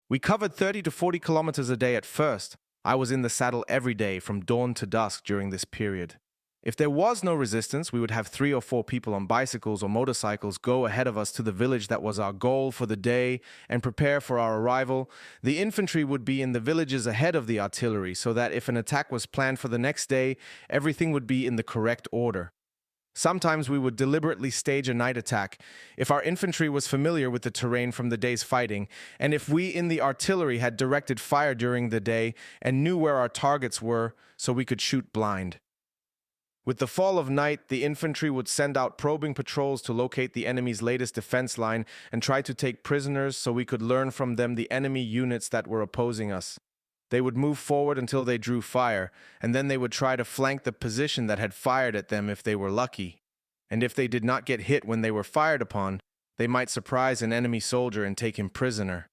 We covered 30 to 40 kilometers a day at first. I was in the saddle every day from dawn to dusk during this period. If there was no resistance, we would have 3 or 4 people on bicycles or motorcycles go ahead of us to the village that was our goal for the day and prepare for our arrival. The infantry would be in the villages ahead of the artillery so that if an attack was planned for the next day, everything would be in the correct order. Sometimes we would deliberately stage a night attack if our infantry was familiar with the terrain from the day's fighting, and if we in the artillery had directed fire during the day and knew where our targets were so we could shoot blind. With the fall of night, the infantry would send out probing patrols to locate the enemy's latest defense line and try to take prisoners so we could learn from them the enemy units that were opposing us. They would move forward until they drew fire, and then they would try to flank the position that had fired at them if they were lucky. And if they did not get hit when they were fired upon, they might surprise an enemy soldier and take him prisoner.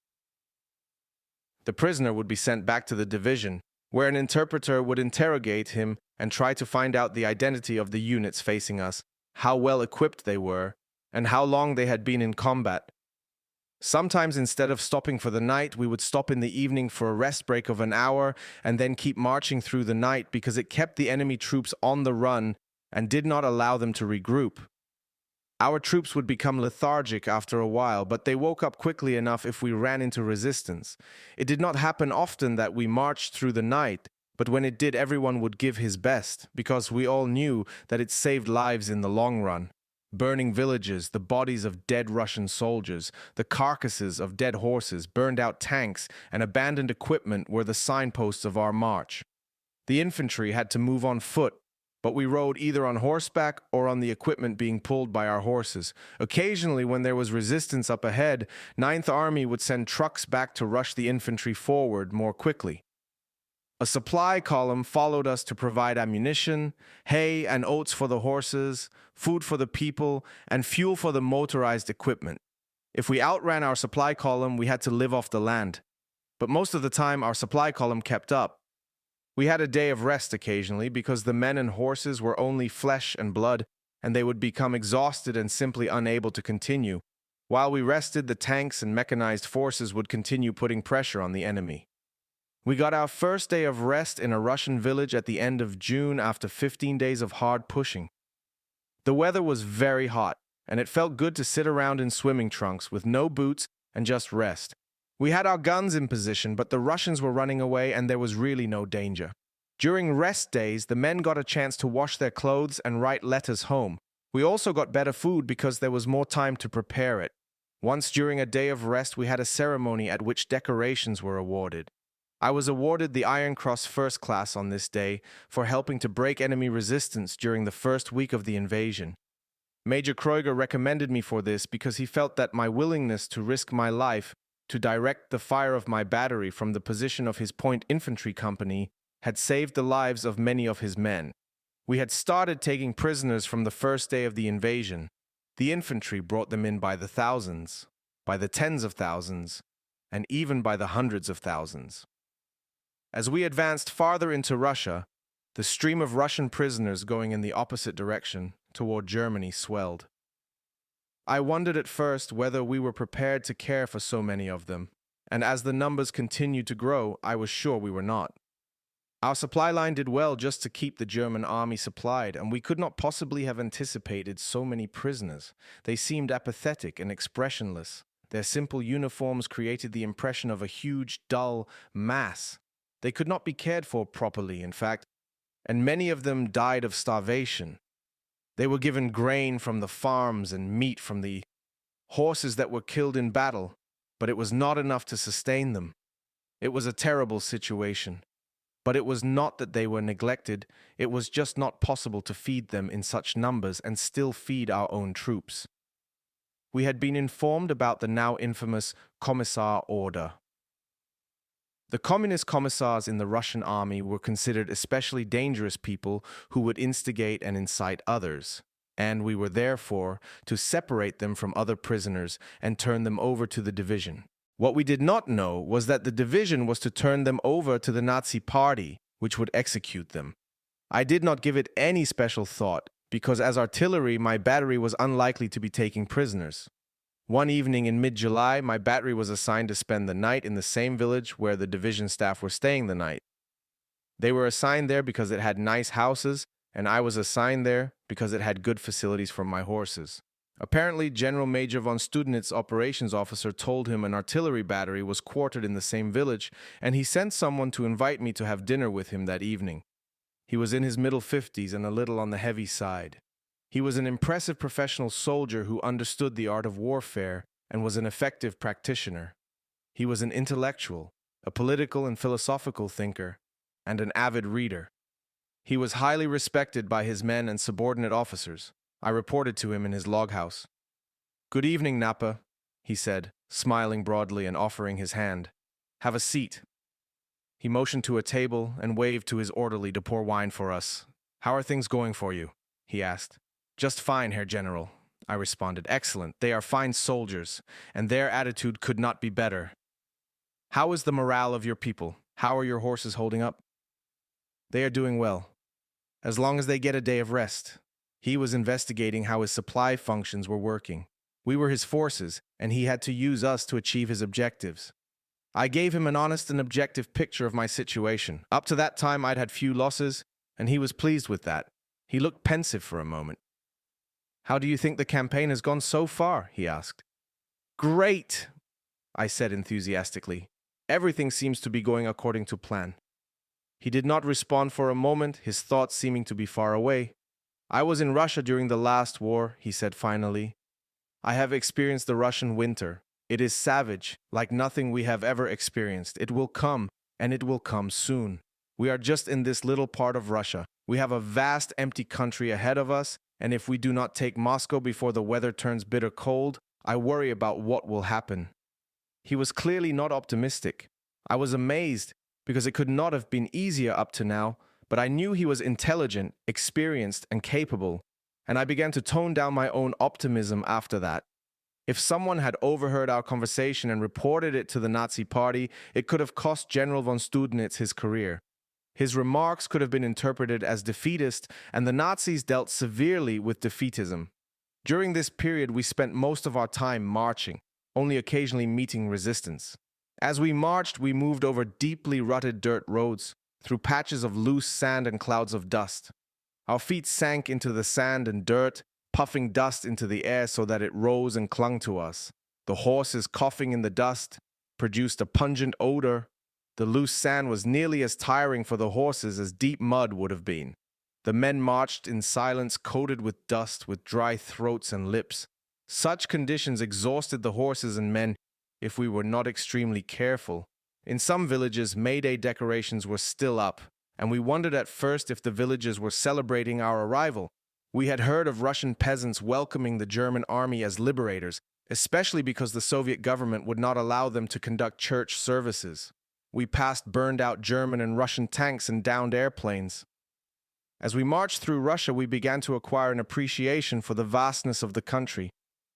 The prisoner would be sent back to the division, where an interpreter would interrogate him and try to find out the identity of the units facing us, how well equipped they were, and how long they had been in combat. Sometimes instead of stopping for the night, we would stop in the evening for a rest break of an hour and then keep marching through the night because it kept the enemy troops on the run and did not allow them to regroup. Our troops would become lethargic after a while, but they woke up quickly enough if we ran into resistance. It did not happen often that we marched through the night, but when it did, everyone would give his best because we all knew that it saved lives in the long run. Burning villages, the bodies of dead Russian soldiers, the carcasses of dead horses, burned out tanks, and abandoned equipment were the signposts of our march. The infantry had to move on foot, but we rode either on horseback or on the equipment being pulled by our horses. Occasionally, when there was resistance up ahead, Ninth Army would send trucks back to rush the infantry forward more quickly. A supply column followed us to provide ammunition, hay and oats for the horses, food for the people, and fuel for the motorized equipment. If we outran our supply column, we had to live off the land. But most of the time, our supply column kept up. We had a day of rest occasionally because the men and horses were only flesh and blood, and they would become exhausted and simply unable to continue. While we rested, the tanks and mechanized forces would continue putting pressure on the enemy. We got our first day of rest in a Russian village at the end of June after 15 days of hard pushing. The weather was very hot, and it felt good to sit around in swimming trunks with no boots and just rest. We had our guns in position, but the Russians were running away and there was really no danger. During rest days, the men got a chance to wash their clothes and write letters home. We also got better food because there was more time to prepare it. Once during a day of rest, we had a ceremony at which decorations were awarded. I was awarded the Iron Cross First Class on this day for helping to break enemy resistance during the first week of the invasion. Major Kreuger recommended me for this because he felt that my willingness to risk my life to direct the fire of my battery from the position of his Point Infantry Company had saved the lives of many of his men. We had started taking prisoners from the first day of the invasion. The infantry brought them in by the thousands, by the tens of thousands, and even by the hundreds of thousands. As we advanced farther into Russia, the stream of Russian prisoners going in the opposite direction, toward Germany, swelled. I wondered at first whether we were prepared to care for so many of them, and as the numbers continued to grow, I was sure we were not. Our supply line did well just to keep the German army supplied, and we could not possibly have anticipated so many prisoners. They seemed apathetic and expressionless. Their simple uniforms created the impression of a huge, dull mass. They could not be cared for properly, in fact, and many of them died of starvation. They were given grain from the farms and meat from the horses that were killed in battle, but it was not enough to sustain them. It was a terrible situation. But it was not that they were neglected, it was just not possible to feed them in such numbers and still feed our own troops. We had been informed about the now infamous Commissar Order. The communist commissars in the Russian army were considered especially dangerous people who would instigate and incite others, and we were therefore to separate them from other prisoners and turn them over to the division. What we did not know was that the division was to turn them over to the Nazi Party, which would execute them. I did not give it any special thought, because as artillery, my battery was unlikely to be taking prisoners. One evening in mid-July, my battery was assigned to spend the night in the same village where the division staff were staying the night. They were assigned there because it had nice houses, and I was assigned there because it had good facilities for my horses. Apparently, General Major von Studnitz's operations officer told him an artillery battery was quartered in the same village, and he sent someone to invite me to have dinner with him that evening. He was in his middle 50s and a little on the heavy side. He was an impressive professional soldier who understood the art of warfare and was an effective practitioner. He was an intellectual, a political and philosophical thinker, and an avid reader. He was highly respected by his men and subordinate officers. I reported to him in his loghouse. "Good evening, Napa," he said, smiling broadly and offering his hand. "Have a seat." He motioned to a table and waved to his orderly to pour wine for us. "How are things going for you?" he asked. "Just fine, Herr General," I responded. "Excellent. They are fine soldiers, and their attitude could not be better. How is the morale of your people? How are your horses holding up?" "They are doing well, as long as they get a day of rest." He was investigating how his supply functions were working. We were his forces, and he had to use us to achieve his objectives. I gave him an honest and objective picture of my situation. Up to that time, I'd had few losses, and he was pleased with that. He looked pensive for a moment. "How do you think the campaign has gone so far?" he asked. "Great," I said enthusiastically. "Everything seems to be going according to plan." He did not respond for a moment, his thoughts seeming to be far away. "I was in Russia during the last war," he said finally. "I have experienced the Russian winter. It is savage, like nothing we have ever experienced. It will come, and it will come soon. We are just in this little part of Russia. We have a vast empty country ahead of us, and if we do not take Moscow before the weather turns bitter cold, I worry about what will happen." He was clearly not optimistic. I was amazed, because it could not have been easier up to now, but I knew he was intelligent, experienced, and capable, and I began to tone down my own optimism after that. If someone had overheard our conversation and reported it to the Nazi Party, it could have cost General von Studnitz his career. His remarks could have been interpreted as defeatist, and the Nazis dealt severely with defeatism. During this period, we spent most of our time marching, only occasionally meeting resistance. As we marched, we moved over deeply rutted dirt roads, through patches of loose sand and clouds of dust. Our feet sank into the sand and dirt, puffing dust into the air so that it rose and clung to us. The horses, coughing in the dust, produced a pungent odor. The loose sand was nearly as tiring for the horses as deep mud would have been. The men marched in silence, coated with dust, with dry throats and lips. Such conditions exhausted the horses and men if we were not extremely careful. In some villages, May Day decorations were still up, and we wondered at first if the villagers were celebrating our arrival. We had heard of Russian peasants welcoming the German army as liberators, especially because the Soviet government would not allow them to conduct church services. We passed burned-out German and Russian tanks and downed airplanes. As we marched through Russia, we began to acquire an appreciation for the vastness of the country.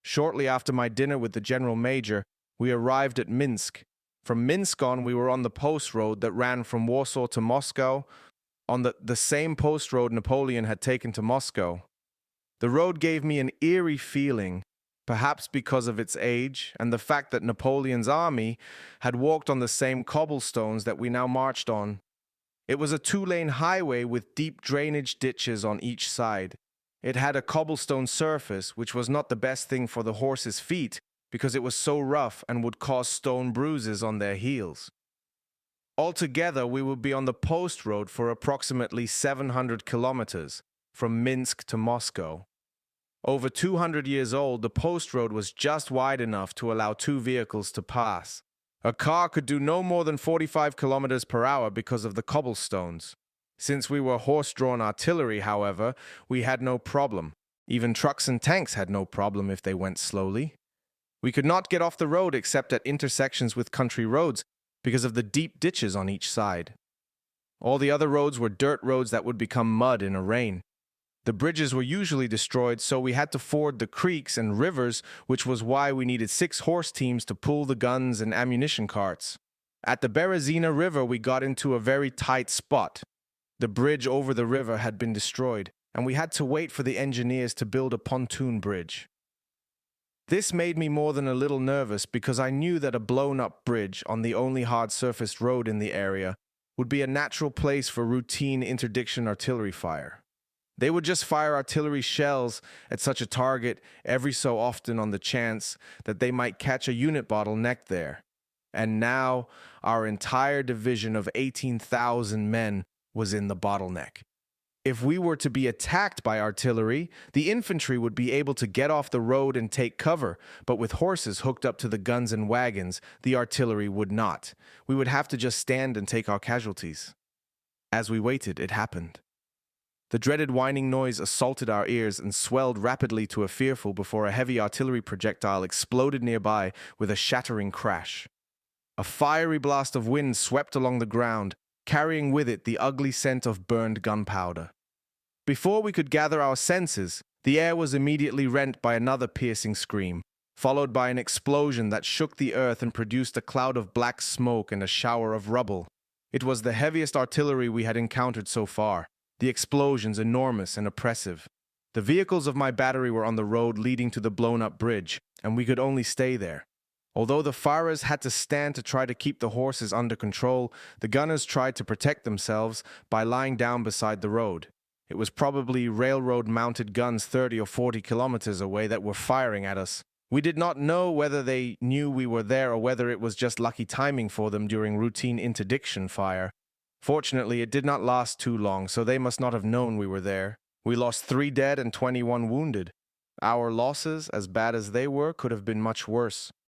Shortly after my dinner with the General Major, we arrived at Minsk. From Minsk on, we were on the post road that ran from Warsaw to Moscow, on the same post road Napoleon had taken to Moscow. The road gave me an eerie feeling, perhaps because of its age and the fact that Napoleon's army had walked on the same cobblestones that we now marched on. It was a two-lane highway with deep drainage ditches on each side. It had a cobblestone surface, which was not the best thing for the horses' feet, because it was so rough and would cause stone bruises on their heels. Altogether, we would be on the post road for approximately 700 kilometers, from Minsk to Moscow. Over 200 years old, the post road was just wide enough to allow two vehicles to pass. A car could do no more than 45 kilometers per hour because of the cobblestones. Since we were horse-drawn artillery, however, we had no problem. Even trucks and tanks had no problem if they went slowly. We could not get off the road except at intersections with country roads because of the deep ditches on each side. All the other roads were dirt roads that would become mud in a rain. The bridges were usually destroyed, so we had to ford the creeks and rivers, which was why we needed 6 horse teams to pull the guns and ammunition carts. At the Berezina River, we got into a very tight spot. The bridge over the river had been destroyed, and we had to wait for the engineers to build a pontoon bridge. This made me more than a little nervous because I knew that a blown-up bridge on the only hard-surfaced road in the area would be a natural place for routine interdiction artillery fire. They would just fire artillery shells at such a target every so often on the chance that they might catch a unit bottleneck there. And now our entire division of 18,000 men was in the bottleneck. If we were to be attacked by artillery, the infantry would be able to get off the road and take cover, but with horses hooked up to the guns and wagons, the artillery would not. We would have to just stand and take our casualties. As we waited, it happened. The dreaded whining noise assaulted our ears and swelled rapidly to a fearful before a heavy artillery projectile exploded nearby with a shattering crash. A fiery blast of wind swept along the ground, carrying with it the ugly scent of burned gunpowder. Before we could gather our senses, the air was immediately rent by another piercing scream, followed by an explosion that shook the earth and produced a cloud of black smoke and a shower of rubble. It was the heaviest artillery we had encountered so far, the explosions enormous and oppressive. The vehicles of my battery were on the road leading to the blown-up bridge, and we could only stay there. Although the firers had to stand to try to keep the horses under control, the gunners tried to protect themselves by lying down beside the road. It was probably railroad-mounted guns 30 or 40 kilometers away that were firing at us. We did not know whether they knew we were there or whether it was just lucky timing for them during routine interdiction fire. Fortunately, it did not last too long, so they must not have known we were there. We lost 3 dead and 21 wounded. Our losses, as bad as they were, could have been much worse.